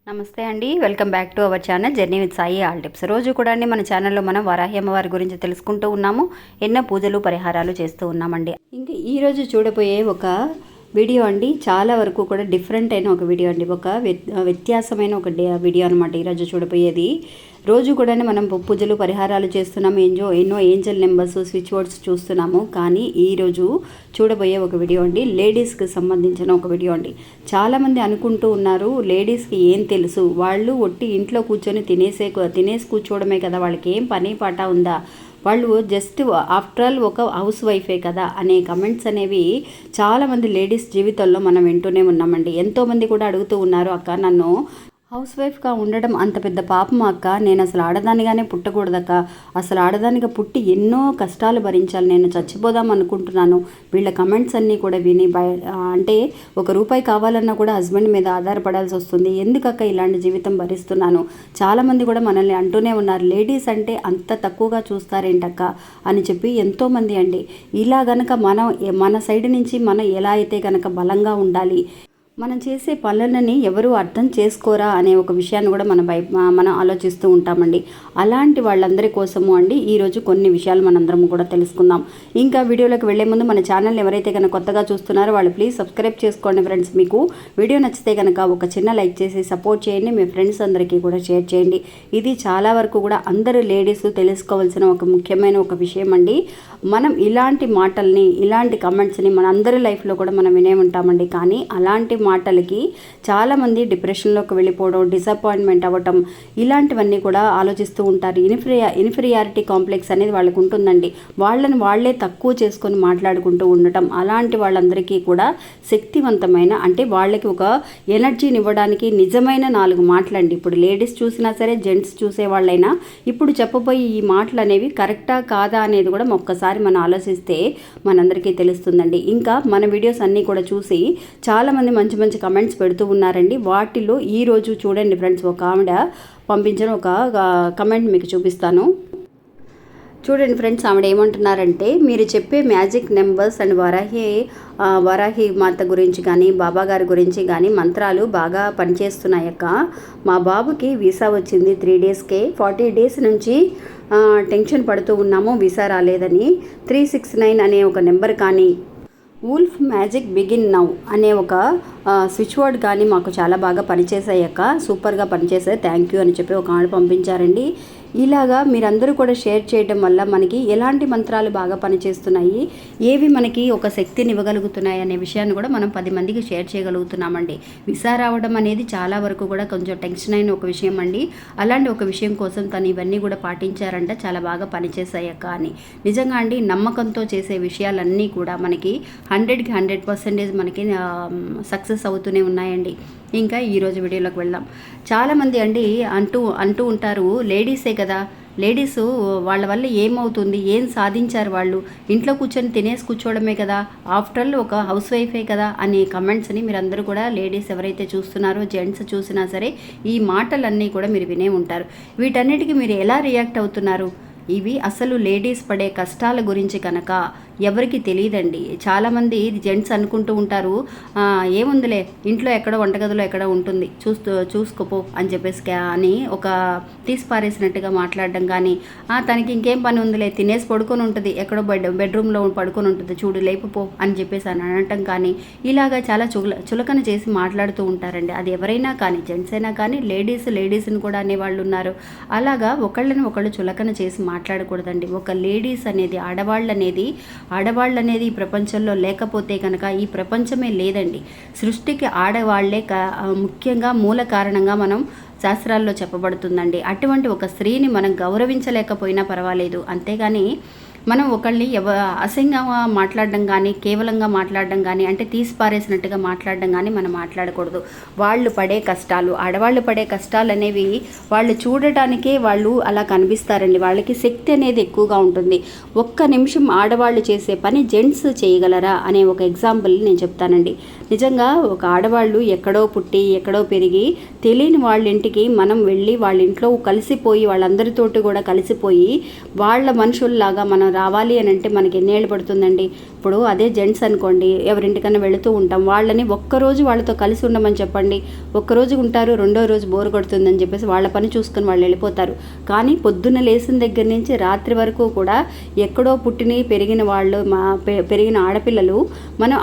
నమస్తే అండి, welcome back to our channel journey with Sai all tips. రోజు కూడా అండి మన ఛానల్లో మనం వరాహి అమ్మవారి గురించి తెలుసుకుంటూ ఉన్నాము. ఎన్నో పూజలు పరిహారాలు చేస్తూ ఉన్నామండి. ఇంకా ఈరోజు చూడబోయే ఒక వీడియో అండి చాలా వరకు కూడా డిఫరెంట్ అయిన ఒక వీడియో అండి. ఒక వ్యత్యాసమైన ఒక వీడియో అనమాట ఈరోజు చూడబోయేది. రోజు కూడా మనం పూజలు పరిహారాలు చేస్తున్నాము, ఎన్నో ఏంజల్ నెంబర్స్, స్విచ్ వర్డ్స్ చూస్తున్నాము. కానీ ఈరోజు చూడబోయే ఒక వీడియో అండి లేడీస్కి సంబంధించిన ఒక వీడియో అండి. చాలామంది అనుకుంటూ ఉన్నారు లేడీస్కి ఏం తెలుసు, వాళ్ళు ఒట్టి ఇంట్లో కూర్చొని తినేసి కూర్చోవడమే కదా, వాళ్ళకి ఏం పని పాట ఉందా, వాళ్ళు జస్ట్ ఆఫ్టర్ ఆల్ ఒక హౌస్ వైఫే కదా అనే కమెంట్స్ అనేవి చాలామంది లేడీస్ జీవితంలో మనం వింటూనే ఉన్నామండి. ఎంతోమంది కూడా అడుగుతూ ఉన్నారు, అక్క నన్ను హౌస్ వైఫ్గా ఉండడం అంత పెద్ద పాపం అక్క, నేను అసలు ఆడదానిగానే పుట్టకూడదక్క, అసలు ఆడదానిగా పుట్టి ఎన్నో కష్టాలు భరించాలి, నేను చచ్చిపోదాం అనుకుంటున్నాను. వీళ్ళ కమెంట్స్ అన్నీ కూడా విని అంటే ₹1 కావాలన్నా కూడా హస్బెండ్ మీద ఆధారపడాల్సి వస్తుంది, ఎందుకక్క ఇలాంటి జీవితం భరిస్తున్నాను. చాలామంది కూడా మనల్ని అంటూనే ఉన్నారు లేడీస్ అంటే అంత తక్కువగా చూస్తారేంటక్క అని చెప్పి ఎంతోమంది అండి. ఇలా గనక మన సైడ్ నుంచి మనం ఎలా అయితే కనుక బలంగా ఉండాలి, మనం చేసే పనులని ఎవరు అర్థం చేసుకోరా అనే ఒక విషయాన్ని కూడా మనం ఆలోచిస్తూ ఉంటామండి. అలాంటి వాళ్ళందరి కోసము అండి ఈరోజు కొన్ని విషయాలు మనందరం కూడా తెలుసుకుందాం. ఇంకా వీడియోలోకి వెళ్లే ముందు మన ఛానల్ ఎవరైతే కనుక కొత్తగా చూస్తున్నారో వాళ్ళు ప్లీజ్ సబ్స్క్రైబ్ చేసుకోండి ఫ్రెండ్స్. మీకు వీడియో నచ్చితే కనుక ఒక చిన్న లైక్ చేసి సపోర్ట్ చేయండి, మీ ఫ్రెండ్స్ అందరికీ కూడా షేర్ చేయండి. ఇది చాలా వరకు కూడా అందరు లేడీస్ తెలుసుకోవాల్సిన ఒక ముఖ్యమైన ఒక విషయం అండి. మనం ఇలాంటి మాటల్ని, ఇలాంటి కమెంట్స్ని మన అందరి లైఫ్లో కూడా మనం వినే ఉంటామండి. కానీ అలాంటి మాటలకి చాలామంది డిప్రెషన్లోకి వెళ్ళిపోవడం, డిసప్పాయింట్మెంట్ అవ్వటం, ఇలాంటివన్నీ కూడా ఆలోచిస్తూ ఉంటారు. ఇన్ఫీరియారిటీ కాంప్లెక్స్ అనేది వాళ్ళకు ఉంటుందండి. వాళ్ళని వాళ్ళే తక్కువ చేసుకొని మాట్లాడుకుంటూ ఉండటం. అలాంటి వాళ్ళందరికీ కూడా శక్తివంతమైన, అంటే వాళ్ళకి ఒక ఎనర్జీని ఇవ్వడానికి నిజమైన 4 మాటలండి. ఇప్పుడు లేడీస్ చూసినా సరే, జెంట్స్ చూసే వాళ్ళైనా ఇప్పుడు చెప్పబోయే ఈ మాటలు అనేవి కరెక్టా కాదా అనేది కూడా ఒక్కసారి మనం ఆలోచిస్తే మనందరికీ తెలుస్తుందండి. ఇంకా మన వీడియోస్ అన్నీ కూడా చూసి చాలామంది మంచి మంచి కమెంట్స్ పెడుతూ ఉన్నారండి. వాటిలో ఈరోజు చూడండి ఫ్రెండ్స్, ఒక ఆవిడ పంపించిన ఒక కమెంట్ మీకు చూపిస్తాను. చూడండి ఫ్రెండ్స్, ఆవిడ ఏమంటున్నారంటే, మీరు చెప్పే మ్యాజిక్ నెంబర్స్ అండ్ వరాహి మాత గురించి కానీ, బాబా గారి గురించి కానీ మంత్రాలు బాగా పనిచేస్తున్నాయక్క. మా బాబుకి వీసా వచ్చింది 3 డేస్కే, 40 డేస్ నుంచి టెన్షన్ పడుతూ ఉన్నాము వీసా రాలేదని. 369 అనే ఒక నెంబర్ కానీ, వూల్ఫ్ మ్యాజిక్ బిగిన్ నౌ అనే ఒక స్విచ్ వర్డ్ కానీ మాకు చాలా బాగా పనిచేసాయక్క, సూపర్గా పనిచేసాయి, థ్యాంక్ యూ అని చెప్పి ఒక ఆవిడ పంపించారండి. ఇలాగా మీరందరూ కూడా షేర్ చేయడం వల్ల మనకి ఎలాంటి మంత్రాలు బాగా పనిచేస్తున్నాయి, ఏవి మనకి ఒక శక్తిని ఇవ్వగలుగుతున్నాయి అనే విషయాన్ని కూడా మనం 10 మందికి షేర్ చేయగలుగుతున్నామండి. వీసా రావడం అనేది చాలా వరకు కూడా కొంచెం టెన్షన్ అయిన ఒక విషయం అండి. అలాంటి ఒక విషయం కోసం తను ఇవన్నీ కూడా పాటించారంట, చాలా బాగా పనిచేసాయక్క అని. నిజంగా అండి, నమ్మకంతో చేసే విషయాలన్నీ కూడా మనకి 100కి 100% మనకి సక్సెస్ అవుతూనే ఉన్నాయండి. ఇంకా ఈరోజు వీడియోలోకి వెళ్దాం. చాలామంది అండి అంటూ ఉంటారు లేడీసే కదా, లేడీస్ వాళ్ళ వల్ల ఏమవుతుంది, ఏం సాధించారు వాళ్ళు, ఇంట్లో కూర్చొని తినేసి కూర్చోవడమే కదా, ఆఫ్టర్ ఆల్ ఒక హౌస్ వైఫే కదా అనే కమెంట్స్ని మీరందరూ కూడా లేడీస్ ఎవరైతే చూస్తున్నారో, జెంట్స్ చూసినా సరే ఈ మాటలన్నీ కూడా మీరు వినే ఉంటారు. వీటన్నిటికీ మీరు ఎలా రియాక్ట్ అవుతున్నారు? ఇవి అసలు లేడీస్ పడే కష్టాల గురించి కనుక ఎవరికి తెలియదండి. చాలామంది జెంట్స్ అనుకుంటూ ఉంటారు ఏముందిలే, ఇంట్లో ఎక్కడో వంటగదిలో ఎక్కడో ఉంటుంది, చూసుకోపో అని చెప్పేసి అని ఒక తీసి పారేసినట్టుగా మాట్లాడడం కానీ, తనకి ఇంకేం పని ఉందిలే, తినేసి పడుకొని ఉంటుంది, ఎక్కడో బెడ్రూమ్లో పడుకొని ఉంటుంది, చూడు లేపుపో అని చెప్పేసి అని అనటం కానీ, ఇలాగా చాలా చులకన చేసి మాట్లాడుతూ ఉంటారండి. అది ఎవరైనా కానీ, జెంట్స్ అయినా కానీ, లేడీస్ని కూడా అనేవాళ్ళు ఉన్నారు. అలాగా ఒకళ్ళని ఒకళ్ళు చులకన చేసి మాట్లాడకూడదండి. ఒక లేడీస్ అనేది, ఆడవాళ్ళు అనేది ఈ ప్రపంచంలో లేకపోతే కనుక ఈ ప్రపంచమే లేదండి. సృష్టికి ఆడవాళ్లే ముఖ్యంగా మూల కారణంగా మనం శాస్త్రాల్లో చెప్పబడుతుందండి. అటువంటి ఒక స్త్రీని మనం గౌరవించలేకపోయినా పర్వాలేదు, అంతేగాని మనం ఒకళ్ళని అసహ్యంగా మాట్లాడడం కానీ, కేవలంగా మాట్లాడడం కానీ, అంటే తీసి పారేసినట్టుగా మాట్లాడడం కానీ మనం మాట్లాడకూడదు. వాళ్ళు పడే కష్టాలు, ఆడవాళ్ళు పడే కష్టాలు అనేవి వాళ్ళు చూడటానికే వాళ్ళు అలా కనిపిస్తారండి. వాళ్ళకి శక్తి అనేది ఎక్కువగా ఉంటుంది. ఒక్క నిమిషం ఆడవాళ్ళు చేసే పని జెంట్స్ చేయగలరా అనే ఒక ఎగ్జాంపుల్ నేను చెప్తానండి. నిజంగా ఒక ఆడవాళ్ళు ఎక్కడో పుట్టి ఎక్కడో పెరిగి తెలియని వాళ్ళ ఇంటికి మనం వెళ్ళి వాళ్ళ ఇంట్లో కలిసిపోయి, వాళ్ళందరితోటి కూడా కలిసిపోయి వాళ్ళ మనుషుల్లాగా మనం రావాలి అని అంటే మనకి ఎన్నేళ్ళు పడుతుందండి. ఇప్పుడు అదే జెంట్స్ అనుకోండి, ఎవరింటికన్నా వెళుతూ ఉంటాం, వాళ్ళని ఒక్కరోజు వాళ్ళతో కలిసి ఉండమని చెప్పండి, ఒక్కరోజు ఉంటారు, రెండో రోజు బోర్ కొడుతుందని చెప్పేసి వాళ్ళ పని చూసుకొని వాళ్ళు వెళ్ళిపోతారు. కానీ పొద్దున్న లేచిన దగ్గర నుంచి రాత్రి వరకు కూడా ఎక్కడో పుట్టిన పెరిగిన వాళ్ళు, పెరిగిన ఆడపిల్లలు మనం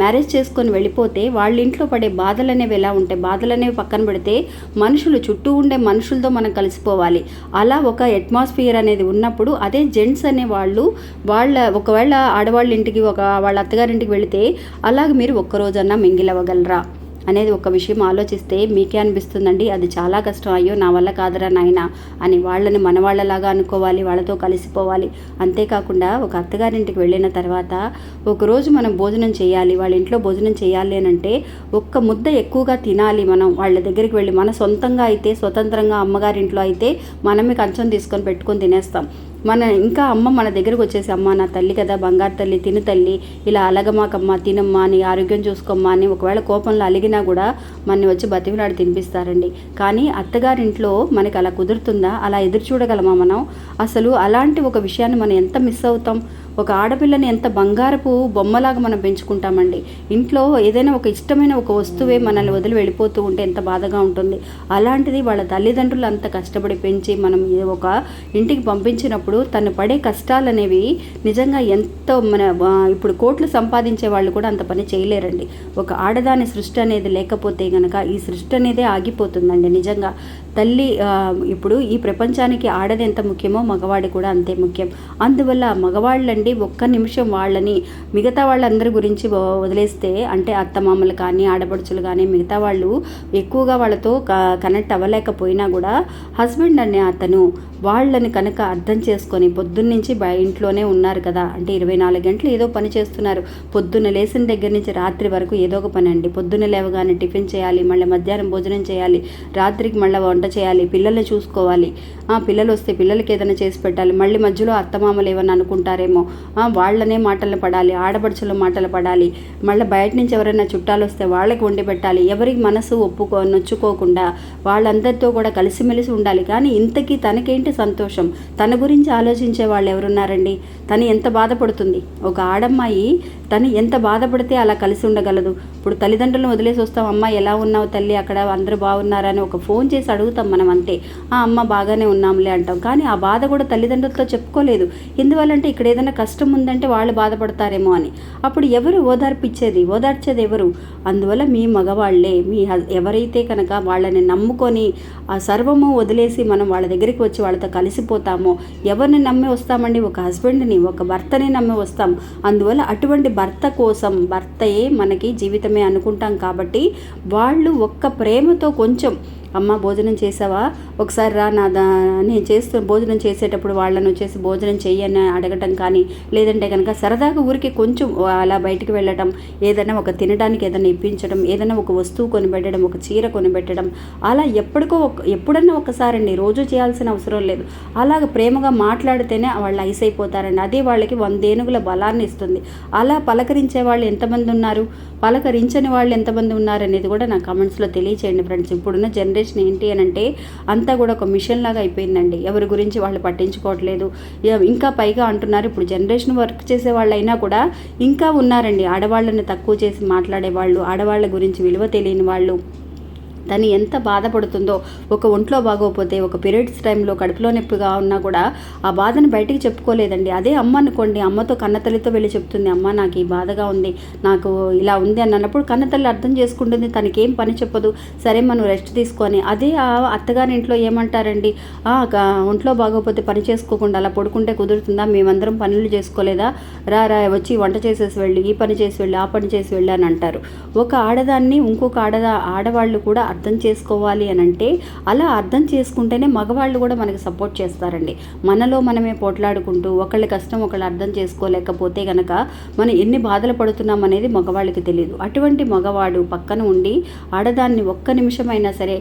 మ్యారేజ్ చేసుకొని వెళ్ళిపోతే వాళ్ళ ఇంట్లో పడే బాధలు అనేవి ఎలా ఉంటాయి? బాధలు అనేవి పక్కన పెడితే మనుషులు, చుట్టూ ఉండే మనుషులతో మనం కలిసిపోవాలి. అలా ఒక అట్మాస్ఫియర్ అనేది ఉన్నప్పుడు అదే జెంట్స్ అనే వాళ్ళు ఒకవేళ ఆడవాళ్ళ ఇంటికి వాళ్ళ అత్తగారింటికి వెళితే అలాగ మీరు ఒక్కరోజన్నా మింగిలవ్వగలరా అనేది ఒక విషయం ఆలోచిస్తే మీకే అనిపిస్తుందండి అది చాలా కష్టం. అయ్యో నా వల్ల కాదురా నాయన అని వాళ్ళని మన వాళ్ళలాగా అనుకోవాలి, వాళ్ళతో కలిసిపోవాలి. అంతేకాకుండా ఒక అత్తగారింటికి వెళ్ళిన తర్వాత ఒకరోజు మనం భోజనం చేయాలి, వాళ్ళ ఇంట్లో భోజనం చేయాలి అని అంటే ఒక్క ముద్ద ఎక్కువగా తినాలి. మనం వాళ్ళ దగ్గరికి వెళ్ళి, మన సొంతంగా అయితే స్వతంత్రంగా అమ్మగారింట్లో అయితే మనమే కంచం తీసుకొని పెట్టుకొని తినేస్తాం. ఇంకా అమ్మ మన దగ్గరకు వచ్చేసి, అమ్మ నా తల్లి కదా, బంగారు తల్లి, తిను తల్లి, ఇలా అలగమాకమ్మ, తినమ్మా, నీ ఆరోగ్యం చూసుకోమ్మా అని ఒకవేళ కోపంలో అలిగినా కూడా మనని వచ్చి బతిమిలాడి తినిపిస్తారండి. కానీ అత్తగారింట్లో మనకి అలా కుదురుతుందా? అలా ఎదురు చూడగలమా మనం? అసలు అలాంటి ఒక విషయాన్ని మనం ఎంత మిస్ అవుతాం? ఒక ఆడపిల్లని ఎంత బంగారపు బొమ్మలాగా మనం పెంచుకుంటామండి. ఇంట్లో ఏదైనా ఒక ఇష్టమైన ఒక వస్తువే మనల్ని వదిలి వెళ్ళిపోతూ ఉంటే ఎంత బాధగా ఉంటుంది. అలాంటిది వాళ్ళ తల్లిదండ్రులు అంత కష్టపడి పెంచి మనం ఒక ఇంటికి పంపించినప్పుడు తను పడే కష్టాలు అనేవి నిజంగా ఎంతో ఇప్పుడు కోట్లు సంపాదించే వాళ్ళు కూడా అంత పని చేయలేరండి. ఒక ఆడదాని సృష్టి అనేది లేకపోతే కనుక ఈ సృష్టి అనేదే ఆగిపోతుందండి. నిజంగా తల్లి ఇప్పుడు ఈ ప్రపంచానికి ఆడది ఎంత ముఖ్యమో మగవాడి కూడా అంతే ముఖ్యం. అందువల్ల మగవాళ్ళండి ఒక్క నిమిషం వాళ్ళని మిగతా వాళ్ళందరి గురించి వదిలేస్తే, అంటే అత్తమామలు కానీ ఆడపడుచులు కానీ మిగతా వాళ్ళు ఎక్కువగా వాళ్ళతో కనెక్ట్ అవ్వలేకపోయినా కూడా హస్బెండ్ అనే అతను వాళ్ళని కనుక అర్థం చేసుకొని పొద్దున్నుంచి ఇంట్లోనే ఉన్నారు కదా, అంటే 24 గంటలు ఏదో పని చేస్తున్నారు. పొద్దున్న లేచిన దగ్గర నుంచి రాత్రి వరకు ఏదో ఒక పని అండి. పొద్దున్న లేవగానే టిఫిన్ చేయాలి, మళ్ళీ మధ్యాహ్నం భోజనం చేయాలి, రాత్రికి మళ్ళీ వంట చేయాలి, పిల్లల్ని చూసుకోవాలి, పిల్లలు వస్తే పిల్లలకి ఏదైనా చేసి పెట్టాలి, మళ్ళీ మధ్యలో అత్తమామలు ఏమన్నా అనుకుంటారేమో వాళ్ళనే మాటలు పడాలి, ఆడపడుచుల మాటలు పడాలి, మళ్ళీ బయట నుంచి ఎవరైనా చుట్టాలు వస్తే వాళ్ళకి వండి పెట్టాలి, ఎవరికి మనసు నొచ్చుకోకుండా వాళ్ళందరితో కూడా కలిసిమెలిసి ఉండాలి. కానీ ఇంతకీ తనకేంటి సంతోషం? తన గురించి ఆలోచించే వాళ్ళు ఎవరున్నారండి? తను ఎంత బాధపడుతుంది? ఒక ఆడమ్మాయి తను ఎంత బాధపడితే అలా కలిసి ఉండగలదు? ఇప్పుడు తల్లిదండ్రులను వదిలేసి వస్తాం, అమ్మ ఎలా ఉన్నావు తల్లి, అక్కడ అందరూ బాగున్నారని ఒక ఫోన్ చేసి అడుగుతాం మనం, అంతే. అమ్మ బాగానే ఉన్నాంలే అంటాం. కానీ ఆ బాధ కూడా తల్లిదండ్రులతో చెప్పుకోలేదు. ఎందువల్లంటే ఇక్కడ ఏదైనా కష్టం ఉందంటే వాళ్ళు బాధపడతారేమో అని. అప్పుడు ఎవరు ఓదార్చేది ఎవరు? అందువల్ల మీ మగవాళ్లే, ఎవరైతే కనుక వాళ్ళని నమ్ముకొని ఆ సర్వము వదిలేసి మనం వాళ్ళ దగ్గరికి వచ్చి వాళ్ళతో కలిసిపోతామో, ఎవరిని నమ్మి వస్తామండి? ఒక హస్బెండ్ని, ఒక భర్తని నమ్మి వస్తాం. అందువల్ల అటువంటి భర్త కోసం, భర్తయే మనకి జీవితమే అనుకుంటాం కాబట్టి వాళ్ళు ఒక్క ప్రేమతో కొంచెం, అమ్మ భోజనం చేసావా, ఒకసారి రా నేను భోజనం చేసేటప్పుడు వాళ్ళని వచ్చేసి భోజనం చెయ్యని అడగటం కానీ, లేదంటే కనుక సరదాగా ఊరికి కొంచెం అలా బయటికి వెళ్ళటం, ఏదైనా ఒక తినడానికి ఏదైనా ఇప్పించడం, ఏదైనా ఒక వస్తువు కొనిపెట్టడం, ఒక చీర కొనిపెట్టడం, అలా ఎప్పుడన్నా ఒకసారి అండి, రోజు చేయాల్సిన అవసరం లేదు. అలాగ ప్రేమగా మాట్లాడితేనే వాళ్ళు ఐస్ అయిపోతారండి. అదే వాళ్ళకి 100 ఏనుగుల బలాన్ని ఇస్తుంది. అలా పలకరించే వాళ్ళు ఎంతమంది ఉన్నారు, పలకరించని వాళ్ళు ఎంతమంది ఉన్నారు అనేది కూడా నా కామెంట్స్లో తెలియచేయండి ఫ్రెండ్స్. ఇప్పుడున్న జనరేషన్ ఏంటి అని అంటే అంతా కూడా ఒక మిషన్ లాగా అయిపోయిందండి. ఎవరి గురించి వాళ్ళు పట్టించుకోవట్లేదు. ఇంకా పైగా అంటున్నారు, ఇప్పుడు జనరేషన్ వర్క్ చేసే వాళ్ళు అయినా కూడా ఇంకా ఉన్నారండి ఆడవాళ్ళని తక్కువ చేసి మాట్లాడే వాళ్ళు, ఆడవాళ్ళ గురించి విలువ తెలియని వాళ్ళు. తను ఎంత బాధపడుతుందో, ఒక ఒంట్లో బాగోకపోతే, ఒక పీరియడ్స్ టైంలో కడుపులో నొప్పిగా ఉన్నా కూడా ఆ బాధను బయటికి చెప్పుకోలేదండి. అదే అమ్మ అనుకోండి, అమ్మతో కన్నతల్లితో వెళ్ళి చెప్తుంది, అమ్మ నాకు ఈ బాధగా ఉంది, నాకు ఇలా ఉంది అని అన్నప్పుడు కన్నతల్లి అర్థం చేసుకుంటుంది, తనకేం పని చెప్పదు, సరే మనం రెస్ట్ తీసుకొని. అదే ఆ అత్తగారి ఇంట్లో ఏమంటారండి, ఒంట్లో బాగోకపోతే పని చేసుకోకుండా అలా పడుకుంటే కుదురుతుందా, మేమందరం పనులు చేసుకోలేదా, రా వచ్చి వంట చేసేసి వెళ్ళి, ఈ పని చేసి వెళ్ళి, ఆ పని చేసి వెళ్ళి అని అంటారు. ఒక ఆడదాన్ని ఇంకొక ఆడవాళ్ళు కూడా అర్థం చేసుకోవాలి అని అంటే, అలా అర్థం చేసుకుంటేనే మగవాళ్ళు కూడా మనకి సపోర్ట్ చేస్తారండి. మనలో మనమే పోట్లాడుకుంటూ ఒకళ్ళ కష్టం ఒకళ్ళు అర్థం చేసుకోలేకపోతే కనుక మనం ఎన్ని బాధలు పడుతున్నాం అనేది మగవాళ్ళకి తెలియదు. అటువంటి మగవాడు పక్కన ఉండి ఆడదాన్ని ఒక్క నిమిషమైనా సరే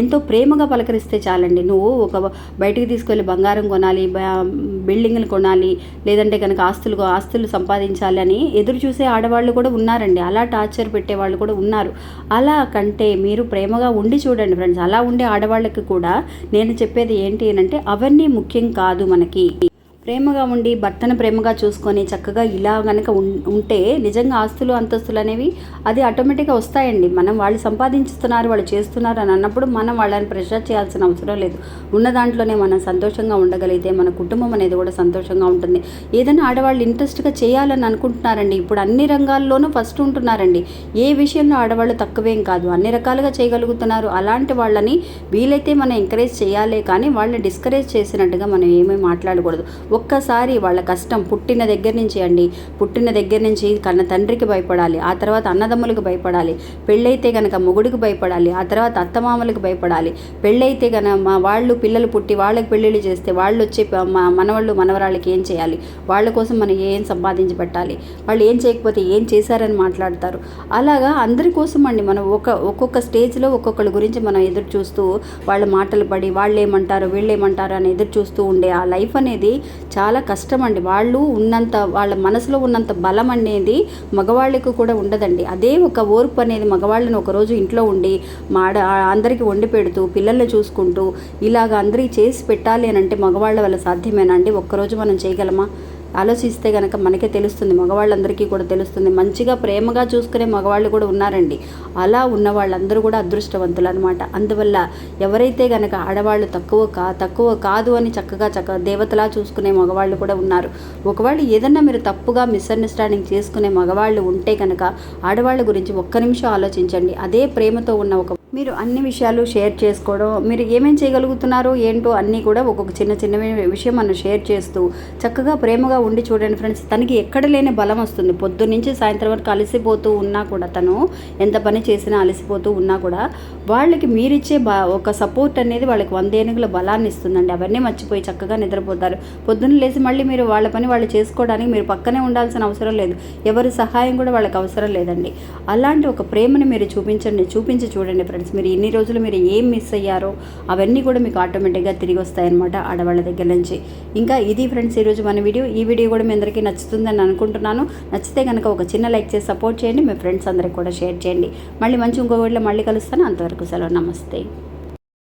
ఎంతో ప్రేమగా పలకరిస్తే చాలండి. నువ్వు ఒక బయటికి తీసుకెళ్ళి బంగారం కొనాలి, బిల్డింగ్లు కొనాలి, లేదంటే కనుక ఆస్తులు సంపాదించాలి అని ఎదురు చూసే ఆడవాళ్ళు కూడా ఉన్నారండి. అలా టార్చర్ పెట్టేవాళ్ళు కూడా ఉన్నారు. అలా కంటే మీరు ప్రేమగా ఉండి చూడండి ఫ్రెండ్స్. అలా ఉండే ఆడవాళ్ళకి కూడా నేను చెప్పేది ఏంటి అని అంటే, అవన్నీ ముఖ్యం కాదు మనకి. ప్రేమగా ఉండి భర్తను ప్రేమగా చూసుకొని చక్కగా ఇలా కనుక ఉంటే నిజంగా ఆస్తులు అంతస్తులు అనేవి అది ఆటోమేటిక్గా వస్తాయండి. మనం వాళ్ళు సంపాదించుతున్నారు, వాళ్ళు చేస్తున్నారు అని అన్నప్పుడు మనం వాళ్ళని ప్రెషర్ చేయాల్సిన అవసరం లేదు. ఉన్న దాంట్లోనే మనం సంతోషంగా ఉండగలిగితే మన కుటుంబం అనేది కూడా సంతోషంగా ఉంటుంది. ఏదైనా ఆడవాళ్ళు ఇంట్రెస్ట్గా చేయాలని అనుకుంటున్నారండి. ఇప్పుడు అన్ని రంగాల్లోనూ ఫస్ట్ ఉంటున్నారండి. ఏ విషయంలో ఆడవాళ్ళు తక్కువేం కాదు, అన్ని రకాలుగా చేయగలుగుతున్నారు. అలాంటి వాళ్ళని వీలైతే మనం ఎంకరేజ్ చేయాలి, కానీ వాళ్ళని డిస్కరేజ్ చేసినట్టుగా మనం ఏమీ మాట్లాడకూడదు. ఒక్కసారి వాళ్ళ కష్టం పుట్టిన దగ్గర నుంచి కన్న తండ్రికి భయపడాలి, ఆ తర్వాత అన్నదమ్ములకు భయపడాలి, పెళ్ళైతే కనుక మొగుడికి భయపడాలి, ఆ తర్వాత అత్తమామలకు భయపడాలి, పెళ్ళైతే కనుక వాళ్ళు పిల్లలు పుట్టి వాళ్ళకి పెళ్ళిళ్ళు చేస్తే వాళ్ళు వచ్చే మనవాళ్ళు మనవరాళ్ళకి ఏం చేయాలి, వాళ్ళ కోసం మనం ఏం సంపాదించి పెట్టాలి, వాళ్ళు ఏం చేయకపోతే ఏం చేశారని మాట్లాడతారు. అలాగా అందరి కోసం అండి మనం ఒక్కొక్క స్టేజ్లో ఒక్కొక్కరి గురించి మనం ఎదురు చూస్తూ వాళ్ళ మాటలు పడి వాళ్ళు ఏమంటారు వీళ్ళు ఏమంటారు అని ఎదురు చూస్తూ ఉండే ఆ లైఫ్ అనేది చాలా కష్టం అండి. వాళ్ళ మనసులో ఉన్నంత బలం అనేది మగవాళ్ళకు కూడా ఉండదండి. అదే ఒక ఓర్పు అనేది మగవాళ్ళని ఒకరోజు ఇంట్లో ఉండి అందరికీ వండి పెడుతూ పిల్లల్ని చూసుకుంటూ ఇలాగ అందరికీ చేసి పెట్టాలి అని అంటే మగవాళ్ళ వల్ల సాధ్యమేనా అండి? ఒక్కరోజు మనం చేయగలమా? ఆలోచిస్తే కనుక మనకే తెలుస్తుంది, మగవాళ్ళందరికీ కూడా తెలుస్తుంది. మంచిగా ప్రేమగా చూసుకునే మగవాళ్ళు కూడా ఉన్నారండి. అలా ఉన్న వాళ్ళందరూ కూడా అదృష్టవంతులు అనమాట. అందువల్ల ఎవరైతే కనుక ఆడవాళ్ళు తక్కువ కాదు అని చక్కగా దేవతలా చూసుకునే మగవాళ్ళు కూడా ఉన్నారు. ఒకవేళ ఏదన్నా మీరు తప్పుగా మిస్అండర్స్టాండింగ్ చేసుకునే మగవాళ్ళు ఉంటే కనుక ఆడవాళ్ళ గురించి ఒక్క నిమిషం ఆలోచించండి. అదే ప్రేమతో ఉన్న మీరు అన్ని విషయాలు షేర్ చేసుకోవడం, మీరు ఏమేం చేయగలుగుతున్నారో ఏంటో అన్నీ కూడా ఒక్కొక్క చిన్న విషయం మనం షేర్ చేస్తూ చక్కగా ప్రేమగా ఉండి చూడండి ఫ్రెండ్స్. తనకి ఎక్కడ లేని బలం వస్తుంది. పొద్దున్న నుంచి సాయంత్రం వరకు అలసిపోతూ ఉన్నా కూడా, తను ఎంత పని చేసినా అలసిపోతూ ఉన్నా కూడా వాళ్ళకి మీరిచ్చే ఒక సపోర్ట్ అనేది వాళ్ళకి 100 ఏనుగుల బలాన్ని ఇస్తుందండి. అవన్నీ మర్చిపోయి చక్కగా నిద్రపోతారు. పొద్దున్న లేచి మళ్ళీ మీరు వాళ్ళ పని వాళ్ళు చేసుకోవడానికి మీరు పక్కనే ఉండాల్సిన అవసరం లేదు. ఎవరి సహాయం కూడా వాళ్ళకి అవసరం లేదండి. అలాంటి ఒక ప్రేమని మీరు చూపించి చూడండి ఫ్రెండ్స్. మీరు ఇన్ని రోజులు మీరు ఏం మిస్ అయ్యారో అవన్నీ కూడా మీకు ఆటోమేటిక్గా తిరిగి వస్తాయన్నమాట ఆడవాళ్ళ దగ్గర నుంచి. ఇంకా ఇది ఫ్రెండ్స్ ఈరోజు మన వీడియో. ఈ వీడియో కూడా మీ అందరికీ నచ్చుతుందని అనుకుంటున్నాను. నచ్చితే కనుక ఒక చిన్న లైక్ చేసి సపోర్ట్ చేయండి. మీ ఫ్రెండ్స్ అందరికి కూడా షేర్ చేయండి. మళ్ళీ ఇంకో వీడియోలో మళ్ళీ కలుస్తాను. అంతవరకు సెలవు. నమస్తే.